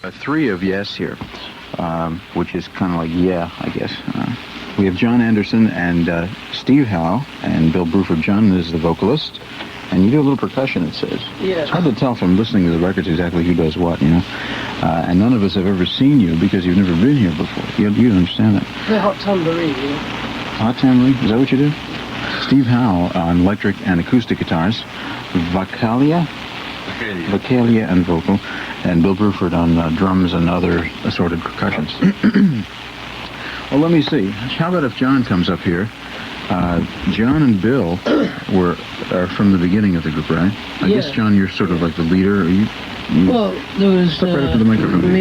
Three of Yes here, which is kind of like yeah, I guess. We have John Anderson and Steve Howe and Bill Bruford. John is the vocalist, and you do a little percussion, it says. Yeah. It's hard to tell from listening to the records exactly who does what, you know. And none of us have ever seen you because you've never been here before. You don't understand that. The hot tambourine, yeah. Hot tambourine? Is that what you do? Steve Howe on electric and acoustic guitars. Vocalia and vocal, and Bill Bruford on drums and other assorted percussions. Well, let me see. How about if John comes up here? John and Bill are from the beginning of the group, right? I guess, John, you're sort of like the leader. Well, there was step right up to the microphone.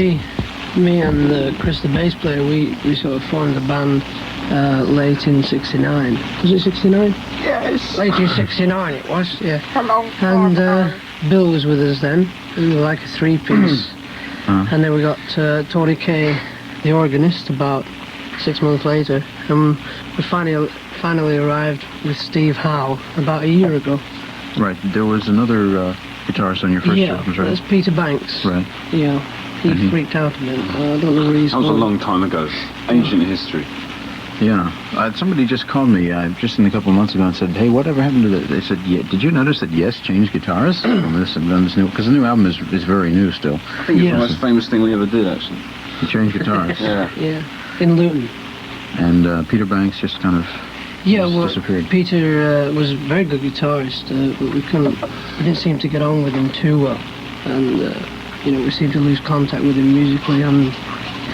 me and Chris, the bass player. We sort of formed a band late in '69. Was it '69? Yes. Late in '69 it was, yeah. A long time ago. Bill was with us then. We were like a three-piece. And then we got Tony Kay, the organist, about 6 months later. And we finally arrived with Steve Howe about a year ago. Right. There was another guitarist on your first album, right? That's Peter Banks. Right. Yeah. He freaked out a bit. I don't know where he's That was a long time ago. Ancient history. Yeah. Somebody just called me just in a couple of months ago and said, hey, whatever happened to They said, yeah, did you notice that Yes changed guitarists on this new... Because the new album is very new still. I think it's the most famous thing we ever did, actually. You changed guitarists. Yeah. In Luton. And Peter Banks just kind of disappeared. Peter was a very good guitarist, but we didn't seem to get on with him too well. And, we seemed to lose contact with him musically and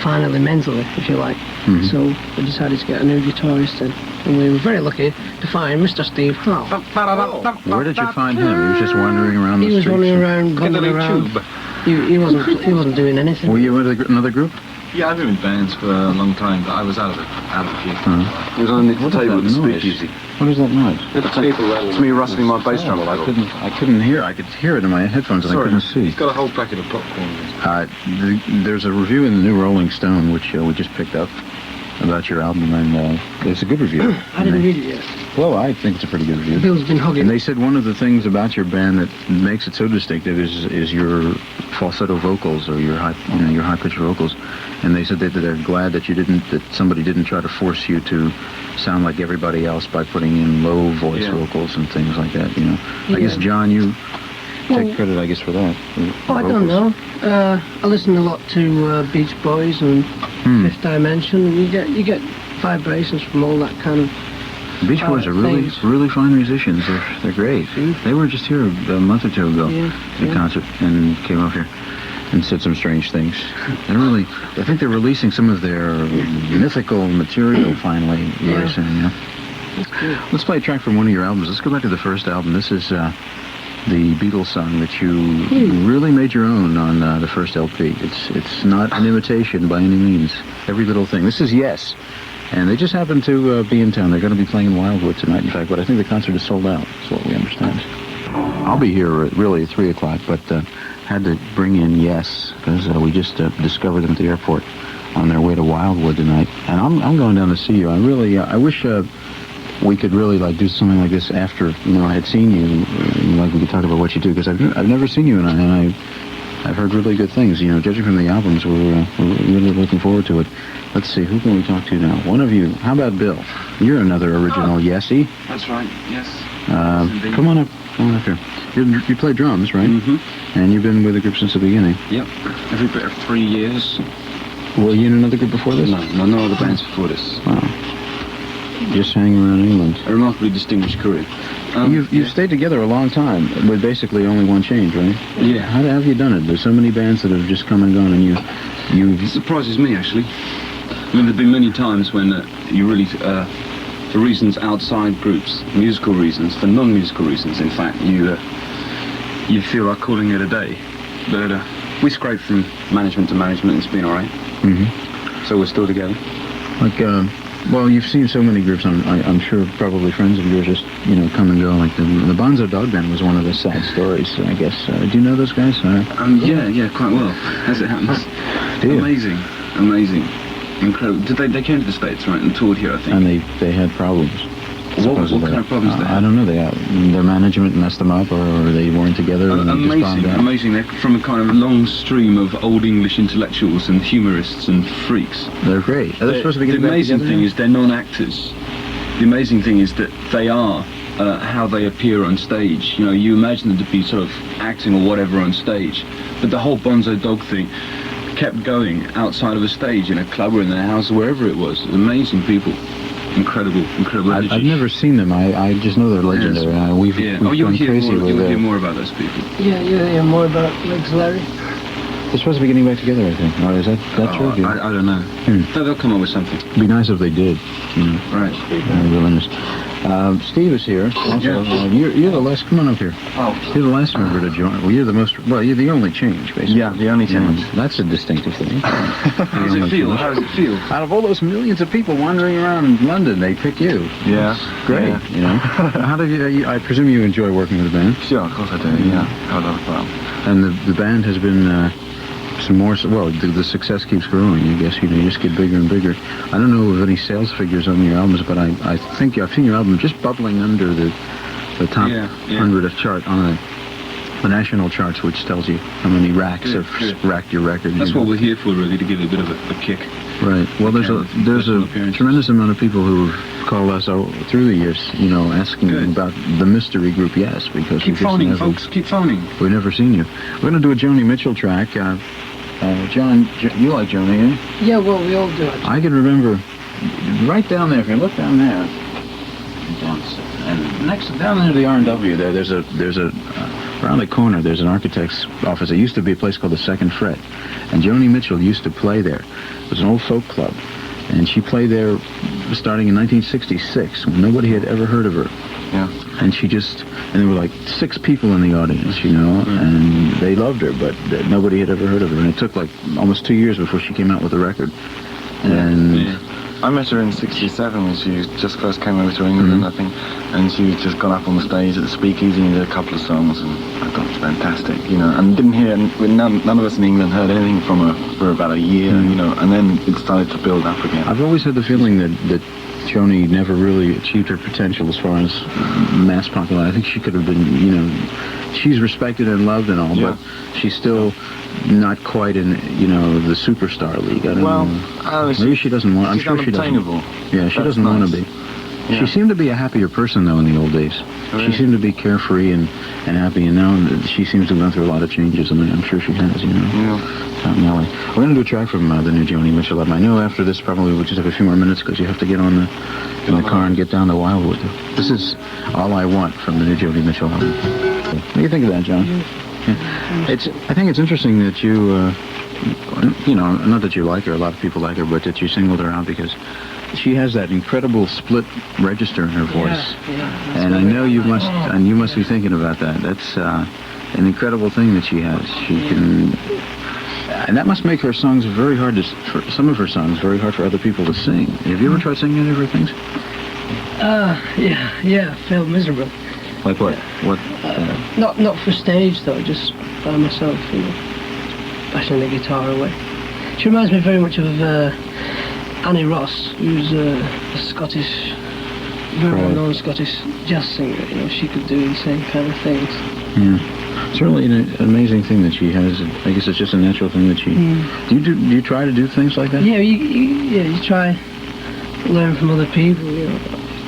finally mentally, if you like. So we decided to get a new guitarist, and we were very lucky to find Mr. Steve Howe. Where did you find him? He was just wandering around the streets? He was wandering around, bumming around. He wasn't doing anything. Were you in another group? Yeah, I've been in bands for a long time, but I was out of a few. It was on the table at the speakeasy. What is that noise? It's me rustling my bass drum. I couldn't hear. I could hear it in my headphones, and I couldn't see. He's got a whole packet of popcorn. There's a review in the new Rolling Stone, which we just picked up, about your album, and it's a good review. I didn't read it yet. Well, I think it's a pretty good review. Bill's been hugging. And they said one of the things about your band that makes it so distinctive is your falsetto vocals, or your high-pitched vocals. And they said that they're glad that somebody didn't try to force you to sound like everybody else by putting in low voice vocals and things like that. I guess, John, you take credit, I guess, for that. I don't know. I listen a lot to Beach Boys and Fifth Dimension. You get vibrations from all that kind of. Beach Boys are really fine musicians. They're great. They were just here a month or two ago at a concert and came up here and said some strange things. I think they're releasing some of their mythical material finally very soon. That's good. Let's play a track from one of your albums. Let's go back to the first album. This is the Beatles song that you really made your own on the first LP. It's not an imitation by any means. Every little thing. This is Yes. And they just happen to be in town. They're going to be playing in Wildwood tonight, in fact, but I think the concert is sold out. That's what we understand. I'll be here really at 3 o'clock, but had to bring in Yes, because we just discovered them at the airport on their way to Wildwood tonight. And I'm going down to see you. I wish we could really do something like this after, I had seen you, we could talk about what you do, because I've never seen you, and I've heard really good things. Judging from the albums, we're really looking forward to it. Let's see, who can we talk to now? One of you. How about Bill? You're another original Yesy. That's right, yes. Come on up here. You play drums, right? Mm-hmm. And you've been with the group since the beginning? Yep. Every bit of 3 years. Were you in another group before this? No other bands before this. Wow. Just hanging around England. A remarkably distinguished career. You've stayed together a long time, with basically only one change, right? Yeah. How have you done it? There's so many bands that have just come and gone, and It surprises me, actually. There have been many times when you really, for reasons outside groups, musical reasons, for non-musical reasons, in fact, you feel like calling it a day. But we scraped from management to management, and it's been all right. Mm-hmm. So we're still together. Well, you've seen so many groups. I'm sure probably friends of yours just come and go. Like the Bonzo Dog Band was one of the sad stories, I guess. Do you know those guys? Yeah, quite well, as it happens. Amazing, incredible. They came to the States, right, and toured here, I think. And they had problems. supposedly. What kind of problems they I had? don't know. Their management messed them up, or they weren't together. And just bombed Amazing, out. amazing. They're from a kind of long stream of old English intellectuals and humorists and freaks. They're great. They're supposed to be The getting back amazing together thing now? is they're non-actors. The amazing thing is that they are how they appear on stage. You know, you imagine them to be sort of acting or whatever on stage, but the whole Bonzo Dog thing kept going outside of a stage in a club or in their house or wherever it was. Amazing people. Incredible energy. I've never seen them. I just know they're legendary. We've You'll gone hear crazy more, with you'll hear them. more about those people. Yeah, you hear more about Legs Larry. They're supposed to be getting back together, I think. Or is that true? Oh, I don't know. They'll come up with something. It'd be nice if they did. You know. Right. Real nice. Steve is here. Also, you're the last. Come on up here. Oh. You're the last member to join. Well, you're the most. Well, you're the only change, basically. Yeah, the only change. That's a distinctive thing. How does it feel? How does it feel? Out of all those millions of people wandering around London, they pick you. Yeah. It's great. Yeah. You know. How do you? I presume you enjoy working with the band. Sure, of course I do, yeah. Have a lot of fun. And the band has been some more. Well, the success keeps growing. I guess you just get bigger and bigger. I don't know of any sales figures on your albums, but I think I've seen your album just bubbling under the top 100 of chart on the national charts, which tells you how many racks have racked your record. That's what we're here for, really, to give it a bit of a kick. Right. Well, there's a tremendous amount of people who've called us out through the years, asking about the mystery group. Yes, because Keep phoning, folks. Keep phoning. We've never seen you. We're going to do a Joni Mitchell track. John, you like Joni, eh? Yeah, well, we all do it. I can remember right down there. If you look down there, and next down there, the R&W. There's a around the corner. There's an architect's office. It used to be a place called the Second Fret, and Joni Mitchell used to play there. It was an old folk club, and she played there starting in 1966 when nobody had ever heard of her. Yeah. And there were like 6 people in the audience, and they loved her, but nobody had ever heard of her. And it took like almost 2 years before she came out with a record. And I met her in '67 when she just first came over to England, I think, and she had just gone up on the stage at the Speakeasy and did a couple of songs, and I thought it was fantastic, and didn't hear, none of us in England heard anything from her for about a year, and then it started to build up again. I've always had the feeling that Joni never really achieved her potential as far as mass popularity. I think she could have been, she's respected and loved and all, but she's still not quite in, the superstar league. I don't know. Maybe she doesn't want. I'm sure she doesn't. Yeah, she doesn't want to be. Yeah. She seemed to be a happier person though in the old days. Really? She seemed to be carefree and happy, and now she seems to have gone through a lot of changes. I mean, I'm sure she has. Yeah. We're going to do a track from the new Joni Mitchell album. I know after this probably we'll just have a few more minutes because you have to get in the car and get down to Wildwood. This is All I Want from the new Joni Mitchell album. What do you think of that, John? Yeah. I think it's interesting that you, not that you like her, a lot of people like her, but that you singled her out because she has that incredible split register in her voice. Yeah, and I know you must be thinking about that. That's an incredible thing that she has. She can, and that must make her songs very hard for some of her songs very hard for other people to sing. Have you ever tried singing any of her things? Yeah, failed miserable. Like what? What? Not for stage though, just by myself, bashing the guitar away. She reminds me very much of Annie Ross, who's a Scottish, very well-known Scottish jazz singer. She could do the same kind of things. Yeah, it's really an amazing thing that she has. I guess it's just a natural thing that she. Do you try to do things like that? Yeah, you try learn from other people, learn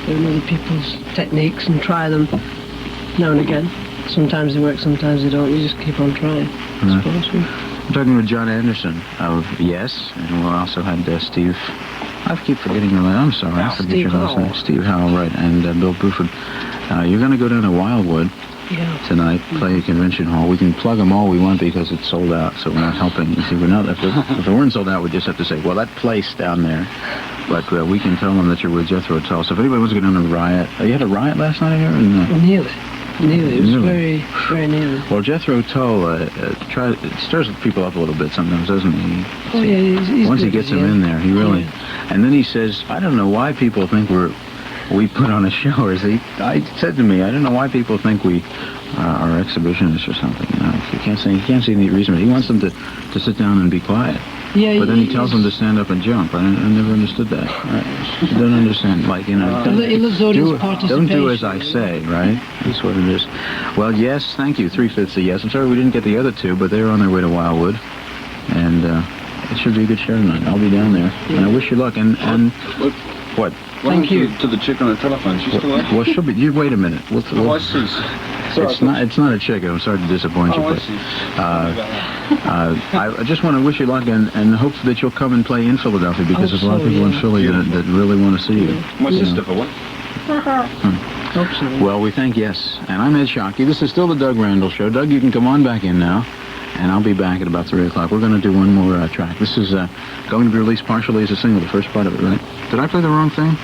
other people's techniques and try them now and again. Sometimes they work, sometimes they don't. You just keep on trying, I suppose. I'm talking with John Anderson of Yes, and we also had Steve. I keep forgetting your name. I'm sorry. I forget your last name. Steve Howe, right, and Bill Bruford. You're going to go down to Wildwood tonight, play a convention hall. We can plug them all we want because it's sold out, so we're not helping. You see, we're not. If it weren't sold out, we just have to say, well, that place down there. But we can tell them that you're with Jethro Tull. So if anybody wants to go down to Riot, you had a Riot last night here? Nearly. It was very, very nearly. Well, Jethro Tull it stirs people up a little bit sometimes, doesn't he? Oh, yeah, he's once he gets them in there, he really... And then he says, I don't know why people think we put on a show. Or I said to me, I don't know why people think we are exhibitionists or something. You can't see any reason. But he wants them to sit down and be quiet. Yeah, But then he he tells is. them to stand up and jump. I never understood that. I don't understand. Like, you know, He loves audience don't do as participation, I you know. say, right? That's what it is. Well, yes, thank you. 3/5 a yes. I'm sorry we didn't get the other two, but they're on their way to Wildwood. And it should be a good show tonight. I'll be down there. And I wish you luck. And what? Thank you. To the chick on the telephone. She's still there. Well, she'll be. You wait a minute. Oh, I see. Sorry, It's not a chick. I'm sorry to disappoint you, Oh, I but see. I just want to wish you luck and hope that you'll come and play in Philadelphia because there's a lot of people in Philly that really want to see you. My sister for one. Hope so. Well, we thank yes. And I'm Ed Sciaky. This is still the Doug Randall Show. Doug, you can come on back in now. And I'll be back at about 3 o'clock. We're going to do one more track. This is going to be released partially as a single, the first part of it, right? Did I play the wrong thing?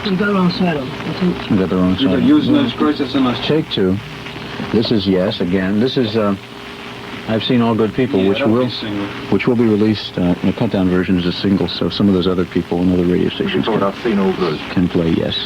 You got the wrong side on, I think. I got the wrong side. Using those great, that's a nice Take two. This is yes again. This is I've Seen All Good People, which will be released in a cut-down version as a single. So some of those other people and other radio stations I've seen all good. can play yes.